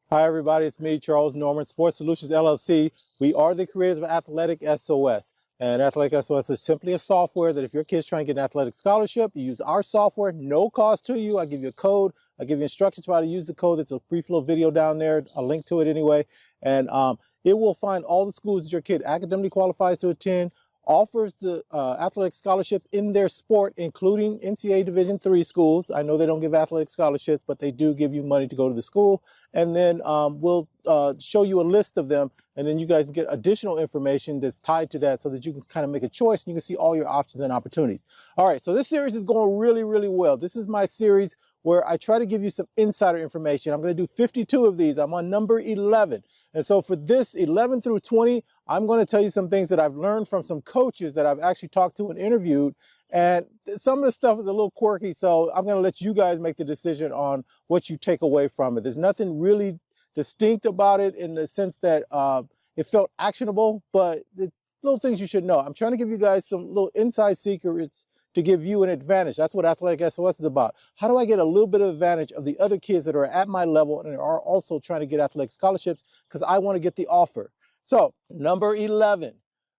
Hi, everybody. It's me, Charles Norman, Sports Solutions LLC. We are the creators of AthleticSOS. And AthleticSOS is simply a software that if your kid's trying to get an athletic scholarship, you use our software, no cost to you. I give you a code. I give you instructions for how to use the code. It's a brief little video down there, a link to it anyway. And it will find all the schools that your kid academically qualifies to attend, offers the athletic scholarships in their sport, including NCAA Division III schools. I know they don't give athletic scholarships, but they do give you money to go to the school. And then we'll show you a list of them, and then you guys get additional information that's tied to that so that you can kind of make a choice and you can see all your options and opportunities. All right, so this series is going really, really well. This is my series where I try to give you some insider information. I'm going to do 52 of these. I'm on number 11. And so for this 11 through 20, I'm going to tell you some things that I've learned from some coaches that I've actually talked to and interviewed. And some of the stuff is a little quirky, so I'm going to let you guys make the decision on what you take away from it. There's nothing really distinct about it in the sense that it felt actionable, but it's little things you should know. I'm trying to give you guys some little inside secrets to give you an advantage. That's what AthleticSOS is about. How do I get a little bit of advantage of the other kids that are at my level and are also trying to get athletic scholarships because I want to get the offer. So number 11.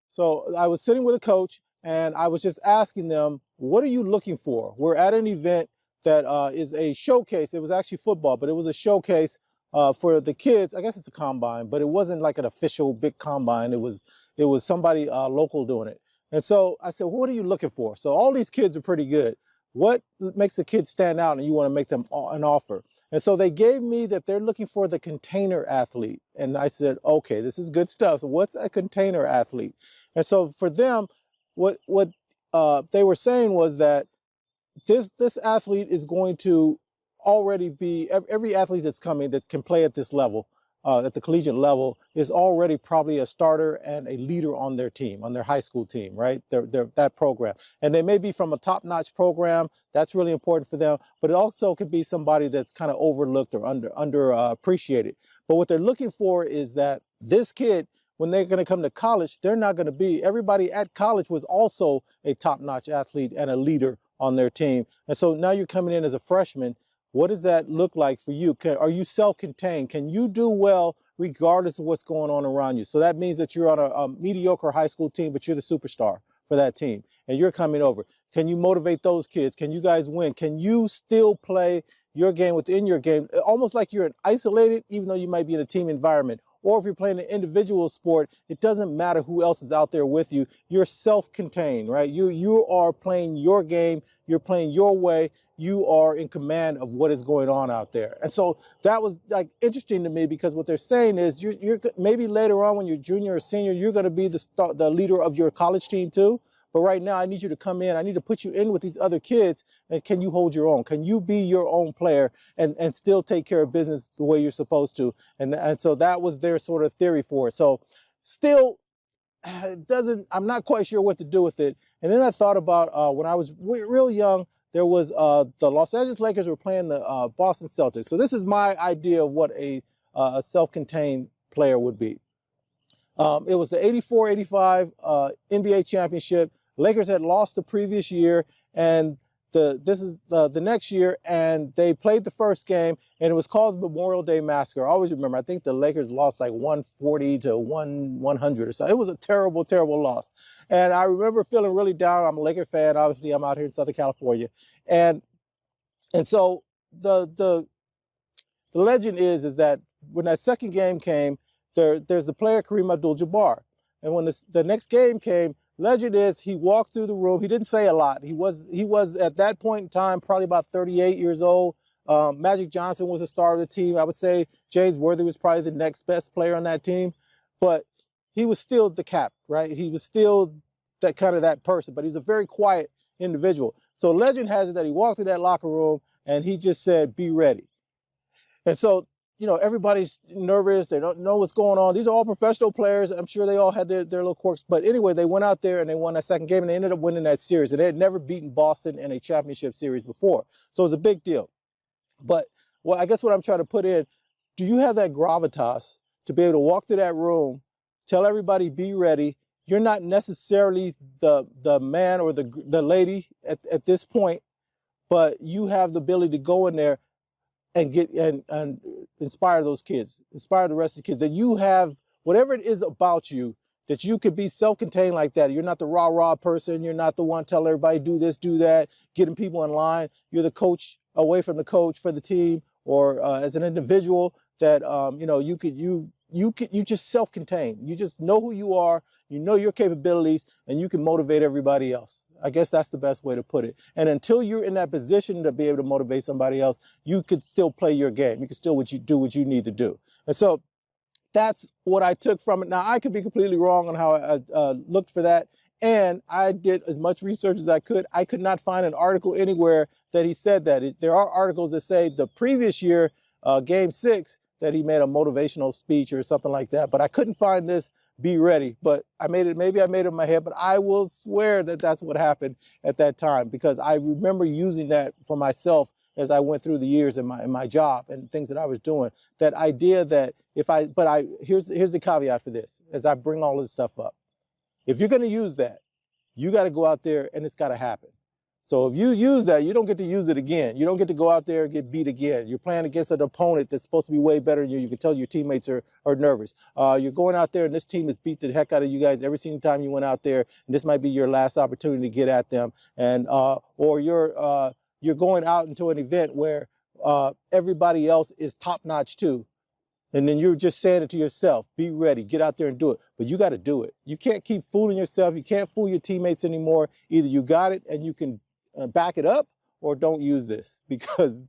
So I was sitting with a coach and I was just asking them, what are you looking for? We're at an event that is a showcase. It was actually football, but it was a showcase for the kids. I guess it's a combine, but it wasn't like an official big combine. It was somebody local doing it. And so I said, well, what are you looking for? So all these kids are pretty good. What makes a kid stand out and you want to make them an offer? And so they gave me that they're looking for the container athlete. And I said, okay, this is good stuff. So what's a container athlete? And so for them, what they were saying was that this athlete is going to already be, every athlete that's coming that can play at this level, at the collegiate level, is already probably a starter and a leader on their team, on their high school team, right? That program. And they may be from a top-notch program. That's really important for them. But it also could be somebody that's kind of overlooked or under appreciated. But what they're looking for is that this kid, when they're going to come to college, they're not going to be, everybody at college was also a top-notch athlete and a leader on their team. And so now you're coming in as a freshman. What does that look like for you? Are you self-contained? Can you do well regardless of what's going on around you? So that means that you're on a mediocre high school team, but you're the superstar for that team, and you're coming over. Can you motivate those kids? Can you guys win? Can you still play your game within your game, almost like you're isolated, even though you might be in a team environment? Or if you're playing an individual sport, it doesn't matter who else is out there with you. You're self-contained, right? You are playing your game. You're playing your way. You are in command of what is going on out there. And so that was like interesting to me because what they're saying is you're maybe later on when you're junior or senior, you're going to be the leader of your college team too. But right now I need you to come in. I need to put you in with these other kids. And can you hold your own? Can you be your own player and still take care of business the way you're supposed to? And so that was their sort of theory for it. So still, I'm not quite sure what to do with it. And then I thought about when I was real young, there was the Los Angeles Lakers were playing the Boston Celtics. So this is my idea of what a self-contained player would be. It was the 84-85 NBA championship. Lakers had lost the previous year, and this is the next year, and they played the first game, and it was called the Memorial Day Massacre. I always remember, I think the Lakers lost like 140 to 100 or so. It was a terrible, terrible loss. And I remember feeling really down. I'm a Laker fan. Obviously, I'm out here in Southern California. And so the legend is that when that second game came, there's the player Kareem Abdul-Jabbar. And when the next game came, legend is he walked through the room. He didn't say a lot. He was at that point in time probably about 38 years old. Magic Johnson was the star of the team. I would say James Worthy was probably the next best player on that team. But he was still the cap, right? He was still that person, but he was a very quiet individual. So legend has it that he walked through that locker room and he just said, "Be ready." And so, everybody's nervous. They don't know what's going on. These are all professional players. I'm sure they all had their little quirks. But anyway, they went out there and they won that second game and they ended up winning that series. And they had never beaten Boston in a championship series before. So it was a big deal. But I guess what I'm trying to put in, do you have that gravitas to be able to walk through that room, tell everybody, be ready? You're not necessarily the man or the lady at this point, but you have the ability to go in there and and inspire those kids, inspire the rest of the kids, that you have whatever it is about you, that you could be self-contained like that. You're not the rah-rah person. You're not the one telling everybody do this, do that, getting people in line. You're the coach away from the coach for the team, or as an individual that you just self-contained. You just know who you are. You know your capabilities, and you can motivate everybody else. I guess that's the best way to put it. And until you're in that position to be able to motivate somebody else, you could still play your game. You can still do what you need to do. And so that's what I took from it. Now, I could be completely wrong on how I looked for that. And I did as much research as I could. I could not find an article anywhere that he said that. There are articles that say the previous year, game 6, that he made a motivational speech or something like that. But I couldn't find this be ready. But maybe I made it in my head, but I will swear that that's what happened at that time, because I remember using that for myself as I went through the years in my job and things that I was doing. That idea that here's the caveat for this, as I bring all this stuff up. If you're going to use that, you got to go out there and it's got to happen. So if you use that, you don't get to use it again. You don't get to go out there and get beat again. You're playing against an opponent that's supposed to be way better than you. You can tell your teammates are nervous. You're going out there and this team has beat the heck out of you guys every single time you went out there. And this might be your last opportunity to get at them. And or you're going out into an event where everybody else is top-notch too. And then you're just saying it to yourself, be ready, get out there and do it. But you got to do it. You can't keep fooling yourself. You can't fool your teammates anymore. Either you got it and you can back it up, or don't use this, because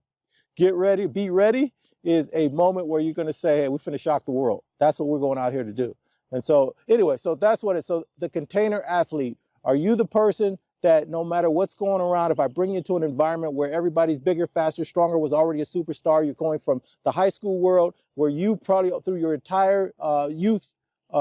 get ready, be ready is a moment where you're going to say, hey, we're finna shock the world. That's what we're going out here to do. And so anyway, so that's what so the container athlete, are you the person that no matter what's going around, if I bring you to an environment where everybody's bigger, faster, stronger, was already a superstar, you're going from the high school world where you probably through your entire youth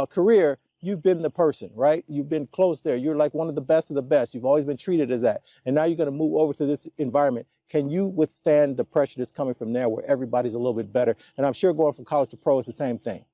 career, you've been the person, right? You've been close there. You're like one of the best of the best. You've always been treated as that. And now you're going to move over to this environment. Can you withstand the pressure that's coming from there where everybody's a little bit better? And I'm sure going from college to pro is the same thing.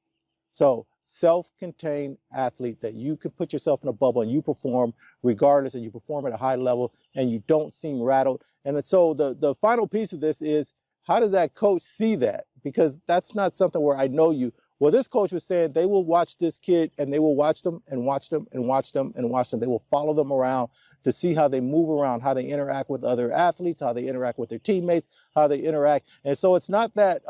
So self-contained athlete, that you can put yourself in a bubble and you perform regardless, and you perform at a high level and you don't seem rattled. And so the final piece of this is, how does that coach see that? Because that's not something where I know you. Well, this coach was saying they will watch this kid and they will watch them and watch them and watch them and watch them. They will follow them around to see how they move around, how they interact with other athletes, how they interact with their teammates, how they interact. And so it's not that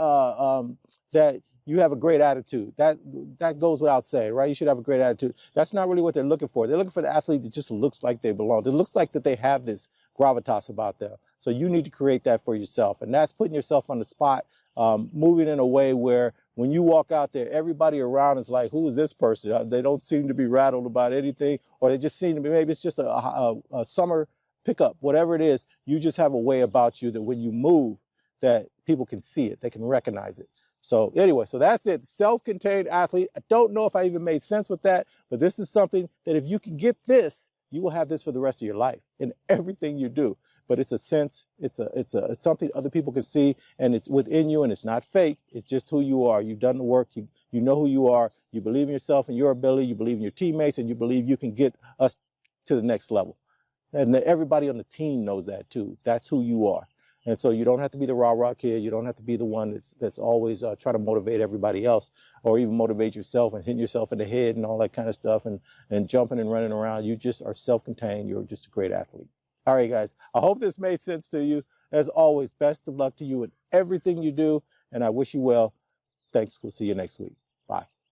that you have a great attitude. That goes without saying, right? You should have a great attitude. That's not really what they're looking for. They're looking for the athlete that just looks like they belong. It looks like that they have this gravitas about them. So you need to create that for yourself. And that's putting yourself on the spot, moving in a way where when you walk out there, everybody around is like, who is this person? They don't seem to be rattled about anything, or they just seem to be, maybe it's just a summer pickup, whatever it is. You just have a way about you that when you move, that people can see it, they can recognize it. So anyway, so that's it. Self-contained athlete. I don't know if I even made sense with that, but this is something that if you can get this, you will have this for the rest of your life in everything you do. But it's a sense, it's something other people can see, and it's within you, and it's not fake. It's just who you are. You've done the work. You know who you are. You believe in yourself and your ability. You believe in your teammates, and you believe you can get us to the next level. And everybody on the team knows that too. That's who you are. And so you don't have to be the rah-rah kid. You don't have to be the one that's always trying to motivate everybody else, or even motivate yourself and hitting yourself in the head and all that kind of stuff, and jumping and running around. You just are self-contained. You're just a great athlete. All right, guys, I hope this made sense to you. As always, best of luck to you in everything you do, and I wish you well. Thanks. We'll see you next week.